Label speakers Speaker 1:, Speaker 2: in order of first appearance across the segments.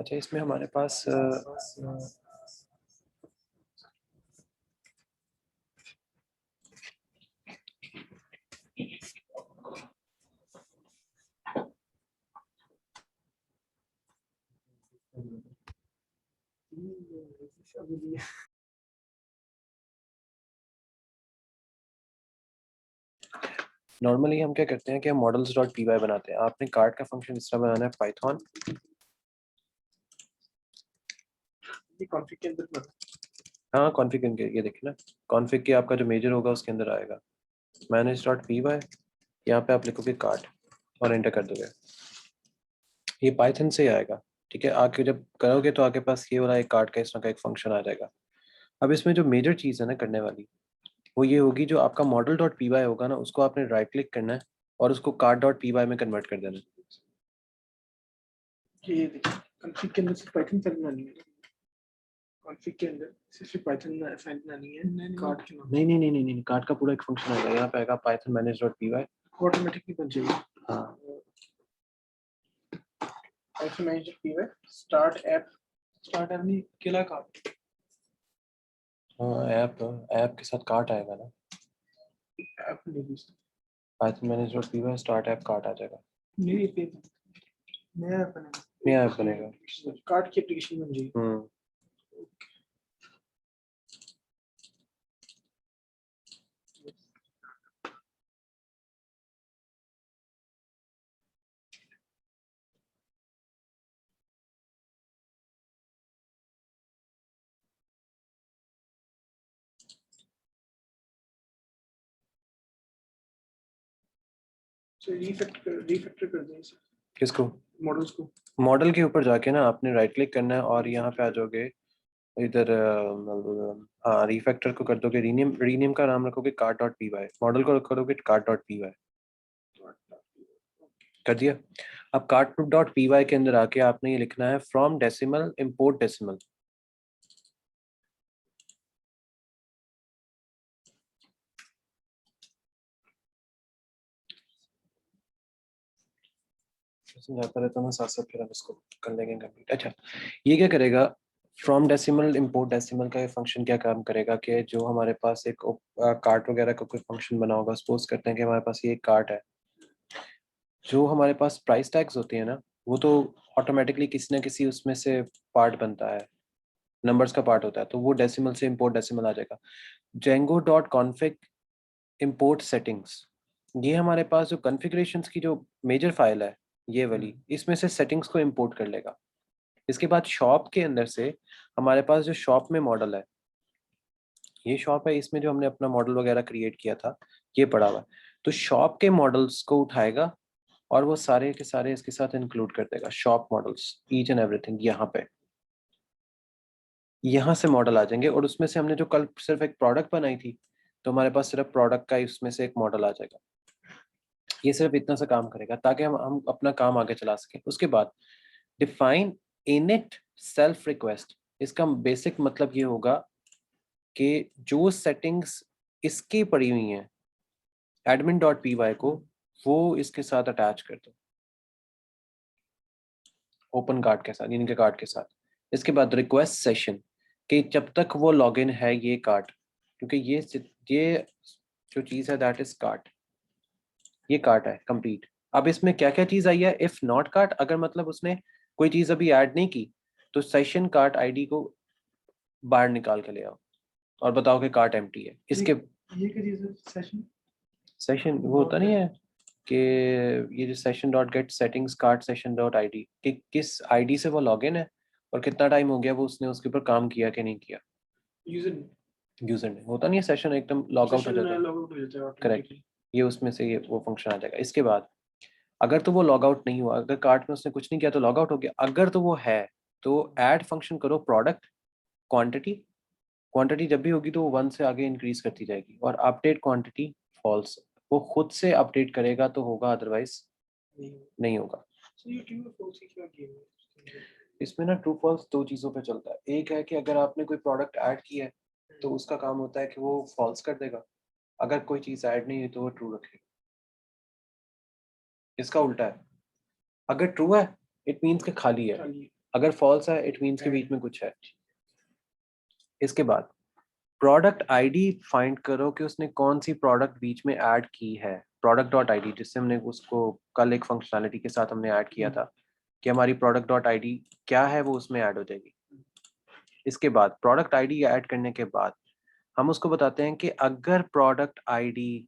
Speaker 1: अच्छा, इसमें हमारे पास नॉर्मली हम क्या करते हैं कि हम मॉडल्स डॉट पी वाई बनाते हैं। आपने कार्ड का फंक्शन इस तरह बनाना है, पाइथन
Speaker 2: कॉन्फ़िग के अंदर बना।
Speaker 1: हाँ कॉन्फिग के ये देखिए ना, कॉन्फिग के आपका जो मेजर होगा उसके अंदर आएगा मैनेज डॉट पी वाई। यहाँ पे आप लिखोगे कार्ड और एंटर कर दोगे, ये पाइथन से ही आएगा। ठीक है, आके जब करोगे तो आपके पास ये वाला एक कार्ड का इस तरह का एक फंक्शन आ जाएगा। अब इसमें जो मेजर चीज़ है ना करने वाली, वो ये होगी, जो आपका मॉडल डॉट पी वाई होगा ना, उसको आपने राइट क्लिक करना है और उसको कार्ड डॉट पी वाई में कन्वर्ट कर देना है।
Speaker 2: ये देखिए कॉन्फ़िग के अंदर सिर्फ पाइथन फाइल बनानी है। कॉन्फ़िग के अंदर सिर्फ पाइथन फाइल बनानी है। कार्ड के नाम
Speaker 1: नहीं, कार्ड का पूरा एक फंक्शन आएगा। यहाँ पे आएगा Python manage dot P Y.
Speaker 2: Automatically बन जाएगी।
Speaker 1: हाँ,
Speaker 2: Python manager P Y start app नहीं अकेला कार्ड
Speaker 1: हाँ ऐप के साथ कार्ड आएगा ना,
Speaker 2: ऐप नहीं the
Speaker 1: Python manage dot P Y start app card आ जाएगा।
Speaker 2: मेरी पे नया ऐप बनेगा।
Speaker 1: नया ऐप बनेगा,
Speaker 2: कार्ड की एप्लीकेशन बन जाएगी। तो रीफैक्टर कर दें इसे,
Speaker 1: किसको?
Speaker 2: मॉडल्स को।
Speaker 1: मॉडल के ऊपर जाके ना आपने राइट क्लिक करना है और यहाँ पे आ जाओगे इधर। हाँ, रीफैक्टर को कर दोगे रीनेम। रीनेम का नाम रखोगे card dot P Y, model को रखोगे कार्ड डॉट पी वाई। कर दिया। अब कार्ड डॉट पी वाई के अंदर आके आपने ये लिखना है फ्रॉम डेसिमल इम्पोर्ट डेसिमल। समझाता रहता हूँ साथ साथ, फिर हम इसको कर लेंगे कंप्लीट। अच्छा, ये क्या करेगा, फ्रॉम डेसिमल इम्पोर्ट डेसिमल का ये फंक्शन क्या काम करेगा कि जो हमारे पास एक कार्ट वगैरह का कोई फंक्शन बना होगा, सपोज करते हैं कि हमारे पास ये एक कार्ट है, जो हमारे पास प्राइस टैग्स होती है ना, वो तो ऑटोमेटिकली किसी ना किसी उसमें से पार्ट बनता है, नंबर्स का पार्ट होता है, तो वो डेसिमल से इम्पोर्ट डेसिमल आ जाएगा। Django dot config import settings, ये हमारे पास जो कॉन्फ़िगरेशंस की जो मेजर फाइल है ये वाली, इसमें से सेटिंग्स को इम्पोर्ट कर लेगा। इसके बाद शॉप के अंदर से हमारे पास जो शॉप में मॉडल है, ये शॉप है, इसमें जो हमने अपना मॉडल वगैरह क्रिएट किया था ये पड़ा हुआ है, तो शॉप के मॉडल्स को उठाएगा और वो सारे के सारे इसके साथ इंक्लूड कर देगा। Shop models each and everything, यहाँ पे यहाँ से मॉडल आ जाएंगे और उसमें से हमने जो कल सिर्फ एक प्रोडक्ट बनाई थी, तो हमारे पास सिर्फ प्रोडक्ट का इसमें से एक मॉडल आ जाएगा। ये सिर्फ इतना सा काम करेगा ताकि हम अपना काम आगे चला सकें। उसके बाद डिफाइन इनिट सेल्फ रिक्वेस्ट, इसका बेसिक मतलब ये होगा कि जो सेटिंग्स इसकी पड़ी हुई हैं एडमिन डॉट पी वाई को, वो इसके साथ अटैच कर दो, ओपन कार्ड के साथ, इनके कार्ड के साथ। इसके बाद रिक्वेस्ट सेशन, कि जब तक वो लॉगिन है ये कार्ड, क्योंकि ये जो चीज़ है दैट इज कार्ड, ये कार्ड है कंप्लीट। अब इसमें क्या क्या चीज़ आई है, इफ नॉट कार्ड, अगर मतलब उसने कोई चीज़ अभी ऐड नहीं की, तो सेशन कार्ड आईडी को बाहर निकाल के ले आओ और बताओ कि कार्ट एम्प्टी है। इसके
Speaker 2: ये क्या चीज़ है सेशन?
Speaker 1: सेशन वो होता नहीं है कि ये जो session dot gate settings cart session dot I D, कि किस आईडी से वो लॉगिन है और कितना टाइम हो गया वो उसने उसके ऊपर काम किया कि नहीं किया। यूजर ने होता नहीं है सेशन एकदम लॉग आउट हो जाता है, करेक्ट, ये उसमें से ये वो फंक्शन आ जाएगा। इसके बाद अगर तो वो लॉग आउट नहीं हुआ, अगर कार्ट में उसने कुछ नहीं किया तो लॉग आउट हो गया, अगर तो वो है तो ऐड फंक्शन करो प्रोडक्ट क्वांटिटी। क्वांटिटी जब भी होगी तो वो 1 से आगे इंक्रीज करती जाएगी, और अपडेट क्वांटिटी फॉल्स, वो खुद से अपडेट करेगा तो होगा, अदरवाइज नहीं होगा। इसमें ना ट्रू फॉल्स दो चीज़ों पे चलता है। एक है कि अगर आपने कोई प्रोडक्ट ऐड किया है तो उसका काम होता है कि वो फॉल्स कर देगा, अगर कोई चीज़ ऐड नहीं हुई तो वो ट्रू रखेगा। इसका उल्टा है, अगर ट्रू है इट मीन्स कि खाली है, अगर फॉल्स है इट मीन्स के बीच में कुछ है। इसके बाद प्रोडक्ट आईडी फाइंड करो कि उसने कौन सी प्रोडक्ट बीच में ऐड की है। प्रोडक्ट डॉट आईडी जिससे हमने उसको कल एक फंक्शनैलिटी के साथ हमने ऐड किया था कि हमारी प्रोडक्ट डॉट आईडी क्या है वो उसमें ऐड हो जाएगी। इसके बाद प्रोडक्ट आईडी ऐड करने के बाद हम उसको बताते हैं कि अगर product ID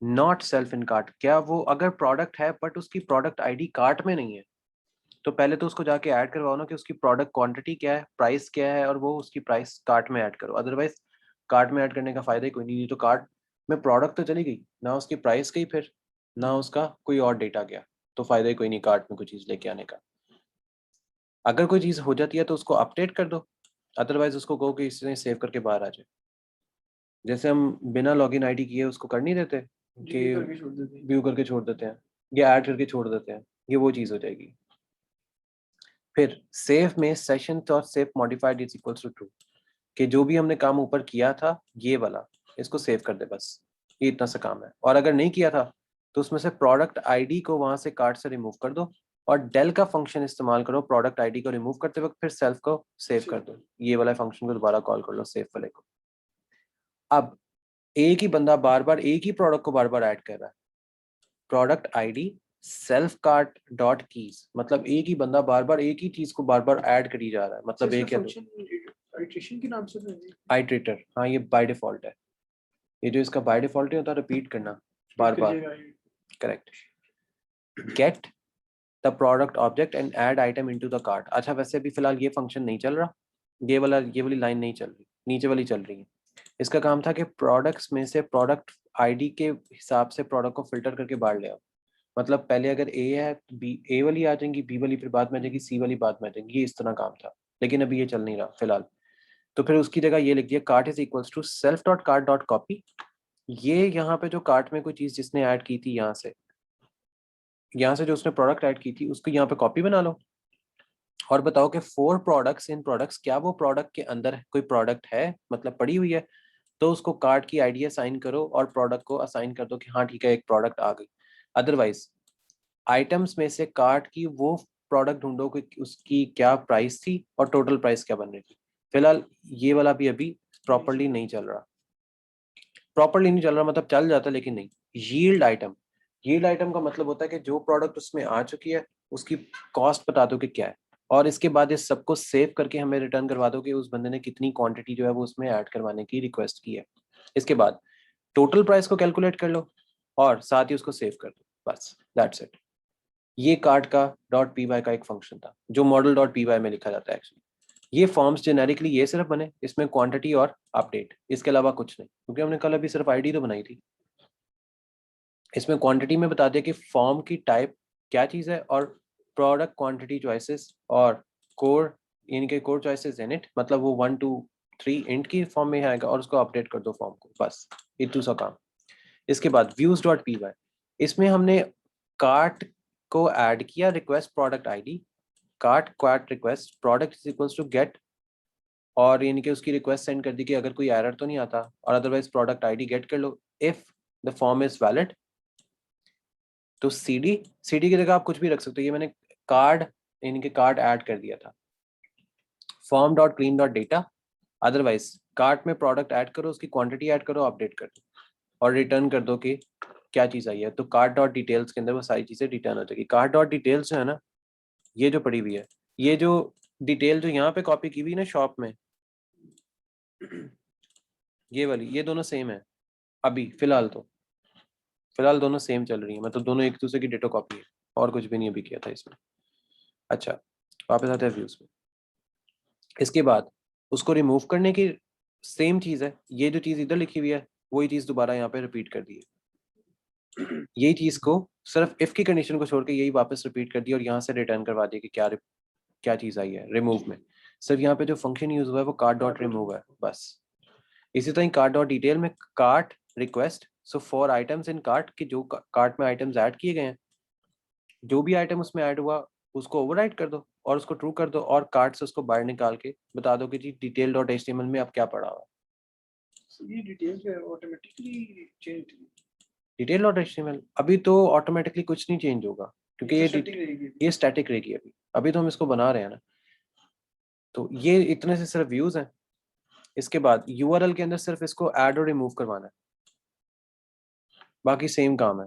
Speaker 1: not self in cart, क्या वो अगर प्रोडक्ट है बट उसकी प्रोडक्ट आईडी कार्ट में नहीं है, तो पहले तो उसको जाके ऐड करवाओ ना कि उसकी प्रोडक्ट क्वांटिटी क्या है, प्राइस क्या है, और वो उसकी प्राइस कार्ट में ऐड करो। अदरवाइज कार्ट में ऐड करने का फायदा ही कोई नहीं, तो कार्ट में प्रोडक्ट तो चली गई ना, उसकी प्राइस गई, फिर ना उसका कोई और डेटा गया, तो फायदा ही कोई नहीं कार्ट में कोई चीज़ लेके आने का। अगर कोई चीज़ हो जाती है तो उसको अपडेट कर दो, अदरवाइज उसको कहो कि इसने सेव करके बाहर आ जाए। जैसे हम बिना लॉगिन आईडी किए उसको कर नहीं देते कि व्यू करके छोड़ देते हैं या ऐड करके छोड़ देते हैं, ये वो चीज़ हो जाएगी। फिर सेव में session dot save modified is equals to true, कि जो भी हमने काम ऊपर किया था ये वाला इसको सेव कर दे, बस ये इतना सा काम है। और अगर नहीं किया था तो उसमें से प्रोडक्ट आईडी को वहां से कार्ट से रिमूव कर दो और डेल का फंक्शन इस्तेमाल करो प्रोडक्ट आईडी को रिमूव करते वक्त, फिर सेल्फ को सेव कर दो, ये वाला फंक्शन को दोबारा कॉल कर लो सेव वाले को। अब एक ही बंदा बार बार एक ही प्रोडक्ट को बार बार ऐड कर रहा है, product ID self cart dot keys, मतलब एक ही बंदा बार बार एक ही चीज को बार बार ऐड करी जा रहा है, मतलब एक
Speaker 2: आइटरेशन के नाम से
Speaker 1: आइटरेटर। हाँ ये बाय डिफॉल्ट है, ये जो इसका बाय डिफॉल्ट होता है रिपीट करना बार बार। Correct. Get the product object and add item into the cart. अच्छा वैसे अभी फिलहाल ये फंक्शन नहीं चल रहा, ये वाली लाइन नहीं चल रही, नीचे वाली चल रही है। इसका काम था कि प्रोडक्ट्स में से प्रोडक्ट आईडी के हिसाब से प्रोडक्ट को फिल्टर करके बाहर ले आओ। मतलब पहले अगर ए है तो बी, ए वाली आ जाएंगी, बी वाली फिर बाद में आ जाएगी, सी वाली बाद में आ जाएंगी, ये इस तरह काम था। लेकिन अभी ये चल नहीं रहा फिलहाल, तो फिर उसकी जगह ये लिख दिया cart is equals to self dot cart dot copy. ये यहाँ पे जो कार्ट में कोई चीज जिसने ऐड की थी यहाँ से जो उसने प्रोडक्ट ऐड की थी उसको यहाँ पे कॉपी बना लो और बताओ कि 4 प्रोडक्ट्स इन प्रोडक्ट्स, क्या वो प्रोडक्ट के अंदर कोई प्रोडक्ट है, मतलब पड़ी हुई है, तो उसको कार्ट की आईडी असाइन करो और प्रोडक्ट को असाइन कर दो कि हाँ ठीक है एक प्रोडक्ट आ गई। अदरवाइज आइटम्स में से कार्ट की वो प्रोडक्ट ढूंढो कि उसकी क्या प्राइस थी और टोटल प्राइस क्या बन रही थी। फिलहाल ये वाला भी अभी प्रॉपरली नहीं चल रहा, प्रॉपरली नहीं चल रहा मतलब चल जाता लेकिन नहीं। यील्ड आइटम, यील्ड आइटम का मतलब होता है कि जो प्रोडक्ट उसमें आ चुकी है उसकी कॉस्ट बता दो कि क्या है, और इसके बाद इस सबको सेव करके हमें रिटर्न करवा दो कि उस बंदे ने कितनी क्वांटिटी जो है वो उसमें ऐड करवाने की रिक्वेस्ट की है। इसके बाद टोटल प्राइस को कैलकुलेट कर लो और साथ ही उसको सेव कर दो, बस दैट्स इट। ये कार्ट का डॉट पी वाई का एक फंक्शन था जो मॉडल डॉट पी वाई में लिखा जाता है एक्चुअली। ये फॉर्म्स जेनेरिकली ये सिर्फ बने, इसमें क्वांटिटी और अपडेट, इसके अलावा कुछ नहीं, क्योंकि हमने कल अभी सिर्फ आईडी तो बनाई थी। इसमें क्वांटिटी में बता दिया कि फॉर्म की टाइप क्या चीज़ है और प्रोडक्ट क्वांटिटी चॉइसेस और कोर, इनके कोर चॉइसेस इन इट, मतलब वो 1 2 3 इंट की फॉर्म में आएगा और उसको अपडेट कर दो फॉर्म को, बस इतना सा काम। इसके बाद व्यूज डॉट पी वाई, इसमें हमने कार्ट को ऐड किया request product ID, cart request product is equals to get, और यानी कि उसकी रिक्वेस्ट सेंड कर दी कि अगर कोई एरर तो नहीं आता, और अदरवाइज प्रोडक्ट आईडी गेट कर लो if the form is valid. तो सीडी की जगह आप कुछ भी रख सकते हो, ये मैंने कार्ड यानी कि कार्ड ऐड कर दिया था। Form dot clean dot data, otherwise cart में प्रोडक्ट ऐड करो, उसकी क्वांटिटी ऐड करो, अपडेट कर दो और रिटर्न कर दो कि क्या चीज़ आई है। तो कार्ट डॉट डिटेल्स के अंदर वो सारी चीज़ें रिटर्न हो जाएगी। कार्ट डॉट डिटेल्स जो है ना, ये जो पड़ी हुई है, ये जो डिटेल जो यहाँ पे कॉपी की हुई ना शॉप में, ये वाली, ये दोनों सेम है अभी फिलहाल दोनों सेम चल रही है, मतलब दोनों एक दूसरे की डेटो कॉपी है और कुछ भी नहीं अभी किया था इसमें। अच्छा वापस आते हैं व्यूज में। इसके बाद उसको रिमूव करने की सेम चीज़ है, ये जो चीज़ इधर लिखी हुई है वही चीज़ दोबारा यहाँ पे रिपीट कर दी है। यही चीज़ को सिर्फ इफ की कंडीशन को छोड़ के यही वापस रिपीट कर दी और यहाँ से रिटर्न करवा दी कि क्या चीज़ आई है रिमूव में। सिर्फ यहाँ पे जो फंक्शन यूज हुआ है वो कार्ट डॉट रिमूव है बस। इसी तरह कार्ट डॉट डिटेल में cart request, so for items in cart, कि जो कार्ट में आइटम्स ऐड किए गए हैं, जो भी आइटम उसमें ऐड हुआ उसको ओवरराइट कर दो और उसको ट्रू कर दो और कार्ट से उसको बाहर निकाल के बता दो कि जी डिटेल डॉट एचटीएमएल में अब क्या पड़ा हुआ है।
Speaker 2: ये डिटेल्स है automatically change,
Speaker 1: detail dot HTML अभी तो ऑटोमेटिकली कुछ नहीं चेंज होगा क्योंकि ये स्टैटिक रहेगी अभी। अभी तो हम इसको बना रहे हैं ना। तो ये इतने से सिर्फ व्यूज हैं। इसके बाद यूआरएल के अंदर सिर्फ इसको ऐड और रिमूव करवाना है, बाकी सेम काम है।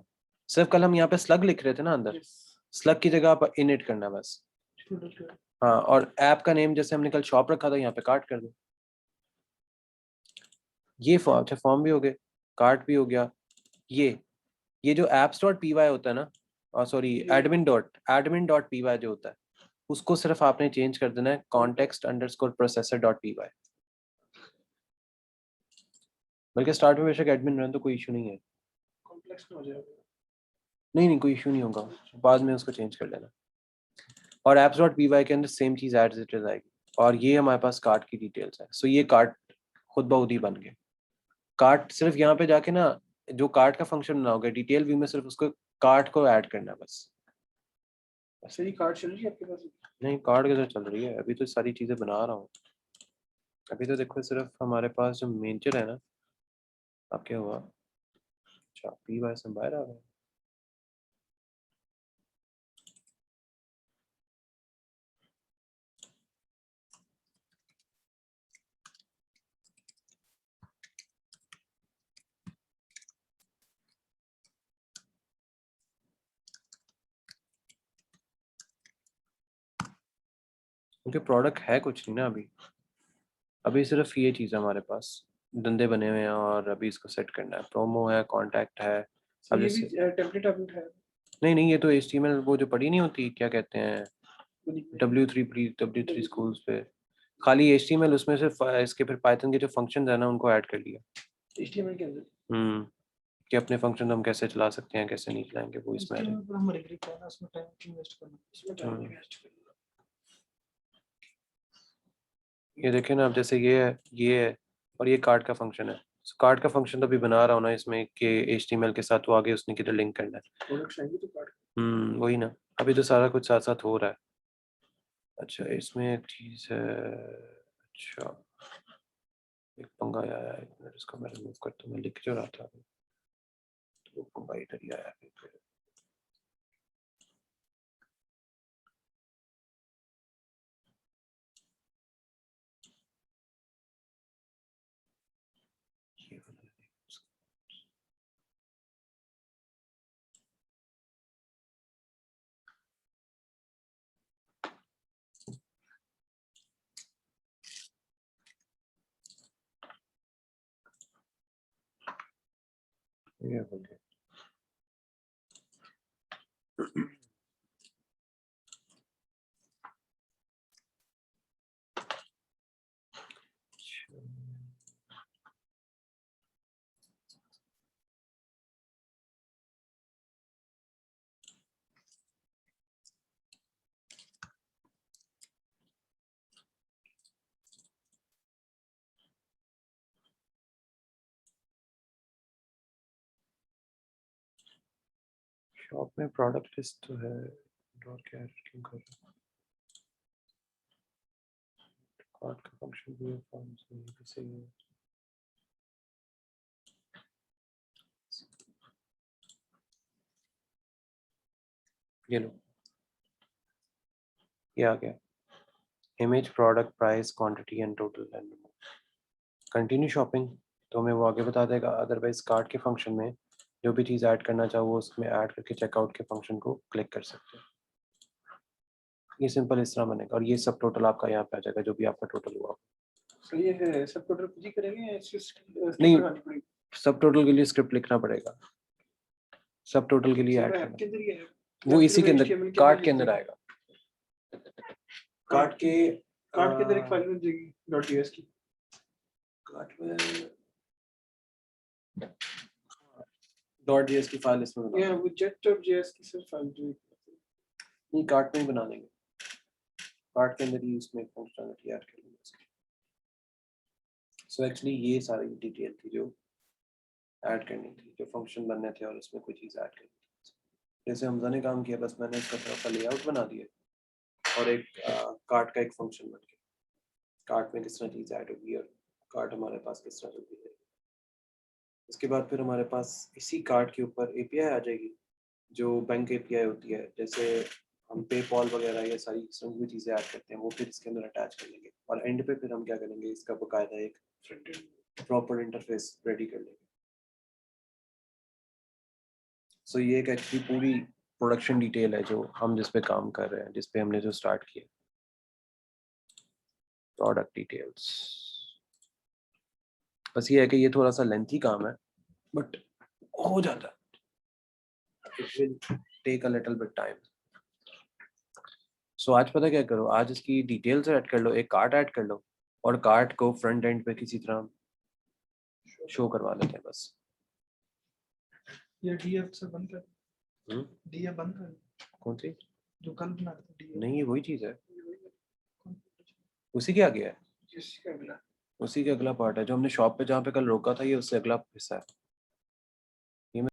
Speaker 1: सिर्फ कल हम यहाँ पे स्लग लिख रहे थे ना, अंदर स्लग की जगह आप इनिट करना है बस। हाँ, और ऐप का नेम जैसे हमने कल शॉप रखा था, यहाँ पे कार्ट कर दो। ये फॉर्म, अच्छा फॉर्म भी हो गए, कार्ट भी हो गया। ये जो apps.py होता है ना, सॉरी admin.py जो होता है, उसको सिर्फ आपने चेंज कर देना है context_processor.py। बल्कि स्टार्ट में बेशक एडमिन रहने तो कोई इशू नहीं है।
Speaker 2: कॉम्प्लेक्स में हो जाएगा।
Speaker 1: नहीं कोई इशू नहीं होगा, बाद में उसको चेंज कर लेना। और apps.py के अंदर सेम चीज एज इट इज आएगी। और ये हमारे पास कार्ट की डिटेल्स है। सो ये कार्ट खुद ब खुद ही बन गए। कार्ट सिर्फ यहाँ पे जाके ना, जो कार्ट का फंक्शन बना होगा डिटेल व्यू में, सिर्फ उसको कार्ट को ऐड करना है बस।
Speaker 2: सही कार्ड चल रही है आपके पास?
Speaker 1: नहीं, कार्ड कैसे चल रही है, अभी तो सारी चीजें बना रहा हूँ। अभी तो देखो सिर्फ हमारे पास जो मेजर है ना, अब क्या हुआ, अच्छा पी वाई से बाहर आ गए। क्योंकि प्रोडक्ट है कुछ नहीं ना अभी। अभी सिर्फ ये चीज़ है हमारे पास, धंधे बने हुए हैं और अभी इसको सेट करना है। प्रोमो है, कांटेक्ट है। अब
Speaker 2: ये भी
Speaker 1: जैसे
Speaker 2: टेम्पलेट अपडेट है?
Speaker 1: नहीं ये तो HTML वो जो पड़ी नहीं होती, क्या कहते हैं, W3 स्कूल्स पे खाली HTML, उसमें से इसके फिर पाइथन के जो फंक्शंस है ना, उनको ऐड कर लिया।
Speaker 2: HTML के अंदर
Speaker 1: कि अपने फंक्शन हम कैसे चला सकते हैं, कैसे नहीं चलाएंगे, वो इसमें है।
Speaker 2: HTML पर हम रिग्री करना, उसमें टाइम इन्वेस्ट करना, इसमें टाइम इन्वेस्ट करना।
Speaker 1: ये देखें ना, अब जैसे ये है और ये कार्ड का फंक्शन है। कार्ड का फंक्शन तो अभी बना रहा हूँ ना इसमें कि HTML के साथ वो आगे उसने किधर लिंक करना है।
Speaker 2: प्रोडक्ट्स आएंगे तो कार्ड।
Speaker 1: वही ना, अभी तो सारा कुछ साथ साथ हो रहा है। अच्छा इसमें एक चीज़ है, अच्छा एक पंगा आया है, एक मिनट इसको मैं रिमूव करता हूँ, मैं लिख जो रहा था तो वो पंगा इधर ही आया है। ये वाला है। ये हो गया। शॉप में प्रोडक्ट लिस्ट तो है, और क्या क्यों कर रहा हूँ, कार्ड का फंक्शन भी है, फॉर्म से भी सही है। ये लो, ये आ गया, image, product, price, quantity and total and continue shopping. तो हमें वो आगे बता देगा। अदरवाइज कार्ड के फंक्शन में जो भी चीज़ ऐड करना चाहो वो उसमें ऐड करके चेकआउट के फंक्शन को क्लिक कर सकते हैं। ये सिंपल इस तरह बनेगा और ये सब टोटल आपका यहाँ पे आ जाएगा, जो भी आपका टोटल हुआ।
Speaker 2: सर ये सब टोटल खुद ही करेंगे या
Speaker 1: नहीं, सब टोटल के लिए स्क्रिप्ट लिखना पड़ेगा, सब टोटल के लिए ऐड करना,
Speaker 2: के अंदर ही है
Speaker 1: वो इसी के अंदर कार्ड के अंदर आएगा। कार्ड के
Speaker 2: अंदर एक फाइल बन जाएगी .js की।
Speaker 1: कार्ड में .js की फाइल इसमें बना,
Speaker 2: वो jet.js की सर फाइल जो
Speaker 1: नहीं कार्ड में ही बना देंगे, कार्ड के अंदर ही उसमें फंक्शनलिटी ऐड कर लेंगे। सो एक्चुअली ये सारी डिटेल थी जो ऐड करनी थी, जो फंक्शन बनने थे और उसमें कोई चीज़ ऐड करनी थी। जैसे हमजा ने काम किया, बस मैंने इसका थोड़ा सा लेआउट बना दिया और एक कार्ड का एक फंक्शन बन गया, कार्ड में किस तरह चीज़ ऐड होगी और कार्ड हमारे पास किस तरह होगी। इसके बाद फिर हमारे पास इसी कार्ड के ऊपर API आ जाएगी, जो बैंक API होती है। जैसे हम पेपॉल वगैरह ये सारी इस तरह की चीज़ें ऐड करते हैं, वो फिर इसके अंदर अटैच कर लेंगे और एंड पे फिर हम क्या करेंगे, इसका बकायदा एक
Speaker 2: front end
Speaker 1: proper interface ready कर लेंगे। सो ये एक एक्चुअली पूरी प्रोडक्शन डिटेल है जो हम जिस पे काम कर रहे हैं, जिस पे हमने जो स्टार्ट किया, प्रोडक्ट डिटेल्स। बस ये है कि ये थोड़ा सा लेंथी काम है बट हो जाता है, it will take a little bit time. So आज पता क्या करो, आज इसकी डिटेल्स ऐड कर लो, एक कार्ट ऐड कर लो और कार्ट को फ्रंट एंड पे किसी तरह शो करवा लेते हैं बस।
Speaker 2: ये डीएफ से बंद कर,
Speaker 1: हम्म,
Speaker 2: डीएफ बंद कर,
Speaker 1: कौन सी?
Speaker 2: जो कल बना था डीएफ।
Speaker 1: नहीं, ये वही चीज़ है, उसी के आगे है,
Speaker 2: जिसका मिला
Speaker 1: उसी के अगला पार्ट है जो हमने शॉप पे जहाँ पे कल रोका था, ये उससे अगला हिस्सा है।